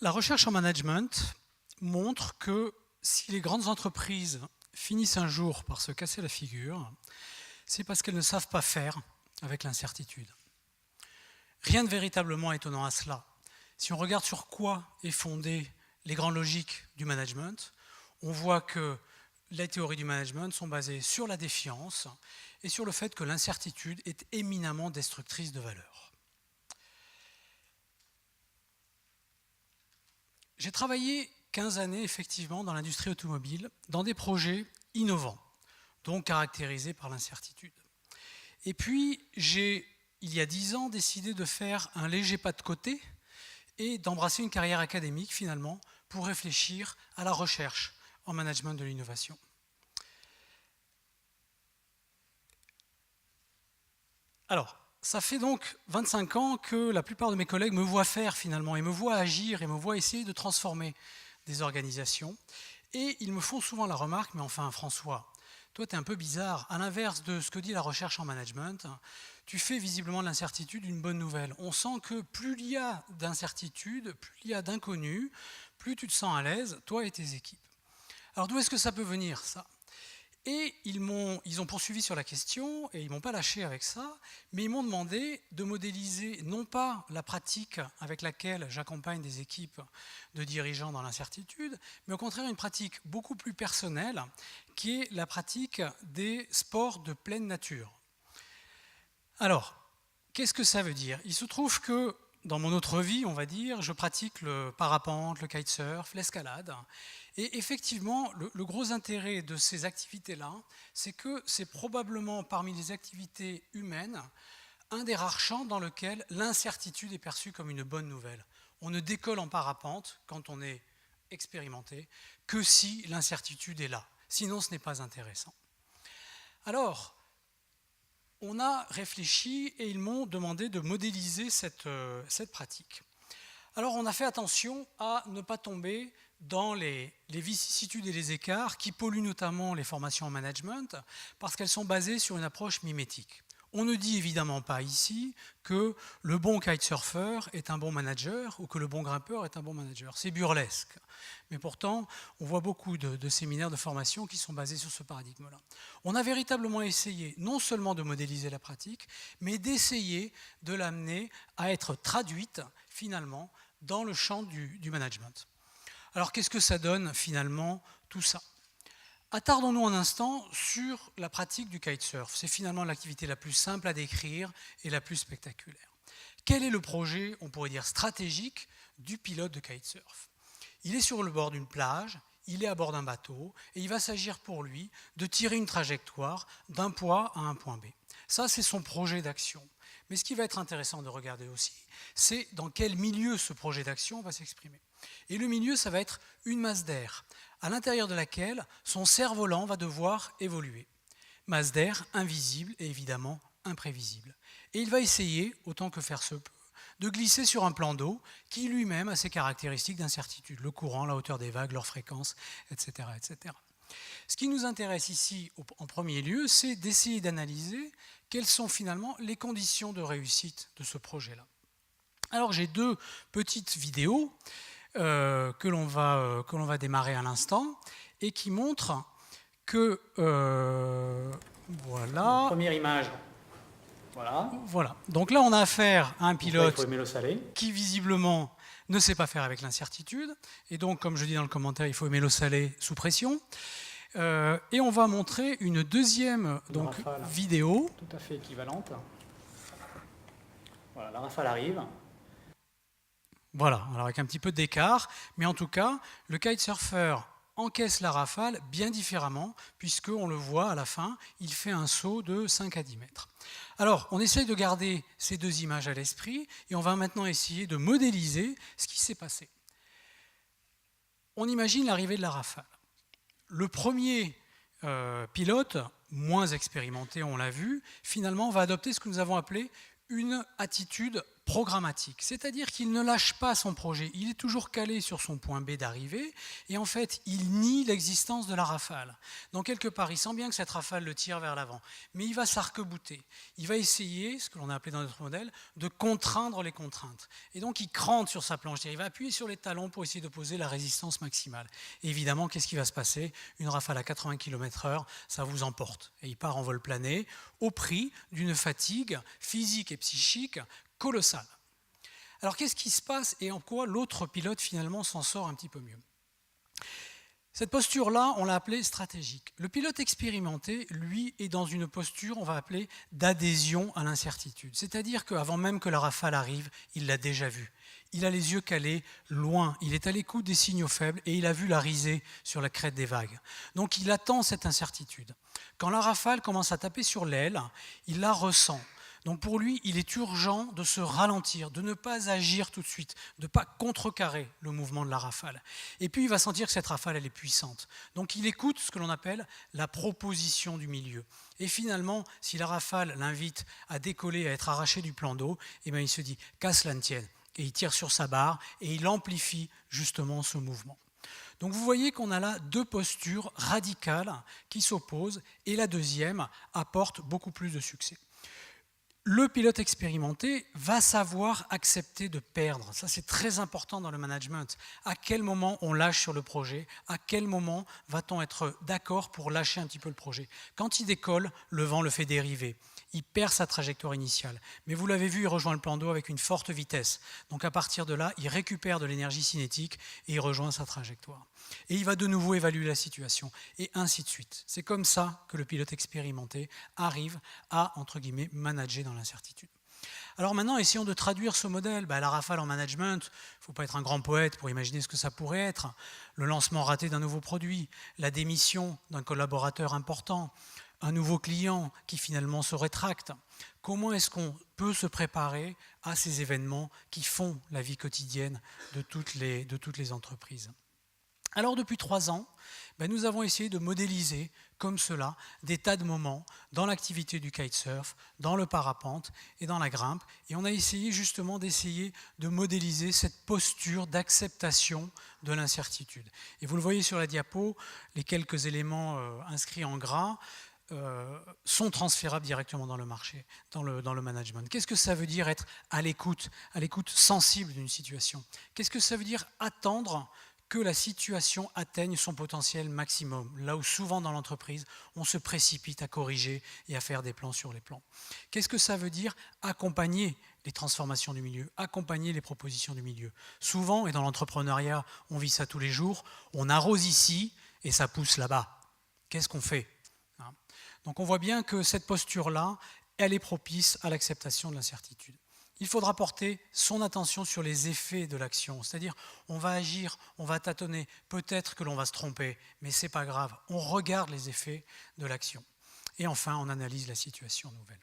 La recherche en management montre que si les grandes entreprises finissent un jour par se casser la figure, c'est parce qu'elles ne savent pas faire avec l'incertitude. Rien de véritablement étonnant à cela. Si on regarde sur quoi est fondée les grandes logiques du management, on voit que les théories du management sont basées sur la défiance et sur le fait que l'incertitude est éminemment destructrice de valeur. J'ai travaillé 15 années effectivement dans l'industrie automobile, dans des projets innovants, donc caractérisés par l'incertitude. Et puis j'ai, il y a 10 ans, décidé de faire un léger pas de côté et d'embrasser une carrière académique finalement pour réfléchir à la recherche en management de l'innovation. Alors, ça fait donc 25 ans que la plupart de mes collègues me voient faire finalement, et me voient agir, et me voient essayer de transformer des organisations. Et ils me font souvent la remarque, mais enfin François, toi tu es un peu bizarre, à l'inverse de ce que dit la recherche en management, tu fais visiblement de l'incertitude une bonne nouvelle. On sent que plus il y a d'incertitude, plus il y a d'inconnus, plus tu te sens à l'aise, toi et tes équipes. Alors d'où est-ce que ça peut venir ça ? Et ils ont poursuivi sur la question, et ils ne m'ont pas lâché avec ça, mais ils m'ont demandé de modéliser non pas la pratique avec laquelle j'accompagne des équipes de dirigeants dans l'incertitude, mais au contraire une pratique beaucoup plus personnelle, qui est la pratique des sports de pleine nature. Alors, qu'est-ce que ça veut dire ? Il se trouve que dans mon autre vie, on va dire, je pratique le parapente, le kitesurf, l'escalade. Et effectivement, le gros intérêt de ces activités-là, c'est que c'est probablement parmi les activités humaines un des rares champs dans lequel l'incertitude est perçue comme une bonne nouvelle. On ne décolle en parapente, quand on est expérimenté, que si l'incertitude est là. Sinon, ce n'est pas intéressant. Alors, on a réfléchi et ils m'ont demandé de modéliser cette pratique. Alors, on a fait attention à ne pas tomber dans les vicissitudes et les écarts qui polluent notamment les formations en management parce qu'elles sont basées sur une approche mimétique. On ne dit évidemment pas ici que le bon kitesurfer est un bon manager ou que le bon grimpeur est un bon manager. C'est burlesque. Mais pourtant, on voit beaucoup de séminaires de formation qui sont basés sur ce paradigme-là. On a véritablement essayé non seulement de modéliser la pratique, mais d'essayer de l'amener à être traduite finalement dans le champ du management. Alors qu'est-ce que ça donne finalement tout ça ? Attardons-nous un instant sur la pratique du kitesurf. C'est finalement l'activité la plus simple à décrire et la plus spectaculaire. Quel est le projet, on pourrait dire stratégique, du pilote de kitesurf ? Il est sur le bord d'une plage, il est à bord d'un bateau et il va s'agir pour lui de tirer une trajectoire d'un point à un point B. Ça, c'est son projet d'action. Mais ce qui va être intéressant de regarder aussi, c'est dans quel milieu ce projet d'action va s'exprimer. Et le milieu, ça va être une masse d'air, à l'intérieur de laquelle son cerf-volant va devoir évoluer. Masse d'air invisible et évidemment imprévisible. Et il va essayer, autant que faire se peut, de glisser sur un plan d'eau qui lui-même a ses caractéristiques d'incertitude, le courant, la hauteur des vagues, leur fréquence, etc., etc. Ce qui nous intéresse ici, en premier lieu, c'est d'essayer d'analyser quelles sont finalement les conditions de réussite de ce projet-là. Alors j'ai deux petites vidéos que l'on va démarrer à l'instant et qui montrent que voilà. Première image. Voilà. Donc là, on a affaire à un pilote qui visiblement ne sait pas faire avec l'incertitude. Et donc, comme je dis dans le commentaire, il faut aimer l'eau salée sous pression. Et on va montrer une deuxième vidéo. Tout à fait équivalente. Voilà, la rafale arrive. Voilà, alors avec un petit peu d'écart, mais en tout cas, le kitesurfer encaisse la rafale bien différemment, puisqu'on le voit à la fin, il fait un saut de 5 à 10 mètres. Alors, on essaye de garder ces deux images à l'esprit, et on va maintenant essayer de modéliser ce qui s'est passé. On imagine l'arrivée de la rafale. Le premier pilote, moins expérimenté, on l'a vu, finalement va adopter ce que nous avons appelé une attitude programmatique, c'est-à-dire qu'il ne lâche pas son projet, il est toujours calé sur son point B d'arrivée, et en fait, il nie l'existence de la rafale. Donc quelque part, il sent bien que cette rafale le tire vers l'avant, mais il va s'arc-bouter, il va essayer, ce que l'on a appelé dans notre modèle, de contraindre les contraintes. Et donc il crante sur sa planche, il va appuyer sur les talons pour essayer d'opposer la résistance maximale. Et évidemment, qu'est-ce qui va se passer? Une rafale à 80 km/h, ça vous emporte, et il part en vol plané, au prix d'une fatigue physique et psychique colossal. Alors qu'est-ce qui se passe et en quoi l'autre pilote finalement s'en sort un petit peu mieux? Cette posture-là, on l'a appelée stratégique. Le pilote expérimenté, lui, est dans une posture, on va appeler, d'adhésion à l'incertitude. C'est-à-dire qu'avant même que la rafale arrive, il l'a déjà vue. Il a les yeux calés loin, il est à l'écoute des signaux faibles et il a vu la risée sur la crête des vagues. Donc il attend cette incertitude. Quand la rafale commence à taper sur l'aile, il la ressent. Donc pour lui, il est urgent de se ralentir, de ne pas agir tout de suite, de ne pas contrecarrer le mouvement de la rafale. Et puis il va sentir que cette rafale, elle est puissante. Donc il écoute ce que l'on appelle la proposition du milieu. Et finalement, si la rafale l'invite à décoller, à être arraché du plan d'eau, eh bien il se dit qu'à cela ne tienne. Et il tire sur sa barre et il amplifie justement ce mouvement. Donc vous voyez qu'on a là deux postures radicales qui s'opposent et la deuxième apporte beaucoup plus de succès. Le pilote expérimenté va savoir accepter de perdre. Ça, c'est très important dans le management. À quel moment on lâche sur le projet? À quel moment va-t-on être d'accord pour lâcher un petit peu le projet? Quand il décolle, le vent le fait dériver. Il perd sa trajectoire initiale. Mais vous l'avez vu, il rejoint le plan d'eau avec une forte vitesse. Donc à partir de là, il récupère de l'énergie cinétique et il rejoint sa trajectoire. Et il va de nouveau évaluer la situation, et ainsi de suite. C'est comme ça que le pilote expérimenté arrive à, entre guillemets, manager dans l'incertitude. Alors maintenant, essayons de traduire ce modèle. La rafale en management, il ne faut pas être un grand poète pour imaginer ce que ça pourrait être. Le lancement raté d'un nouveau produit, la démission d'un collaborateur important, un nouveau client qui finalement se rétracte. Comment est-ce qu'on peut se préparer à ces événements qui font la vie quotidienne de toutes les entreprises? Alors depuis 3 ans, nous avons essayé de modéliser comme cela des tas de moments dans l'activité du kitesurf, dans le parapente et dans la grimpe. Et on a essayé justement de modéliser cette posture d'acceptation de l'incertitude. Et vous le voyez sur la diapo, les quelques éléments inscrits en gras sont transférables directement dans le marché, dans le management. Qu'est-ce que ça veut dire être à l'écoute sensible d'une situation? Qu'est-ce que ça veut dire attendre que la situation atteigne son potentiel maximum, là où souvent dans l'entreprise, on se précipite à corriger et à faire des plans sur les plans. Qu'est-ce que ça veut dire accompagner les transformations du milieu, accompagner les propositions du milieu? Souvent, et dans l'entrepreneuriat, on vit ça tous les jours, on arrose ici et ça pousse là-bas. Qu'est-ce qu'on fait? Donc on voit bien que cette posture-là, elle est propice à l'acceptation de l'incertitude. Il faudra porter son attention sur les effets de l'action, c'est-à-dire on va agir, on va tâtonner, peut-être que l'on va se tromper, mais ce n'est pas grave, on regarde les effets de l'action. Et enfin, on analyse la situation nouvelle.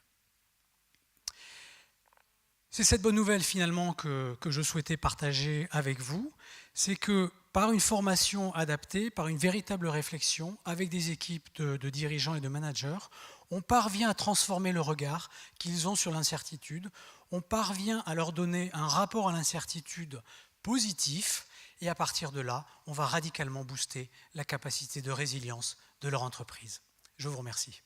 C'est cette bonne nouvelle finalement que je souhaitais partager avec vous, c'est que par une formation adaptée, par une véritable réflexion avec des équipes de dirigeants et de managers, on parvient à transformer le regard qu'ils ont sur l'incertitude, on parvient à leur donner un rapport à l'incertitude positif et à partir de là, on va radicalement booster la capacité de résilience de leur entreprise. Je vous remercie.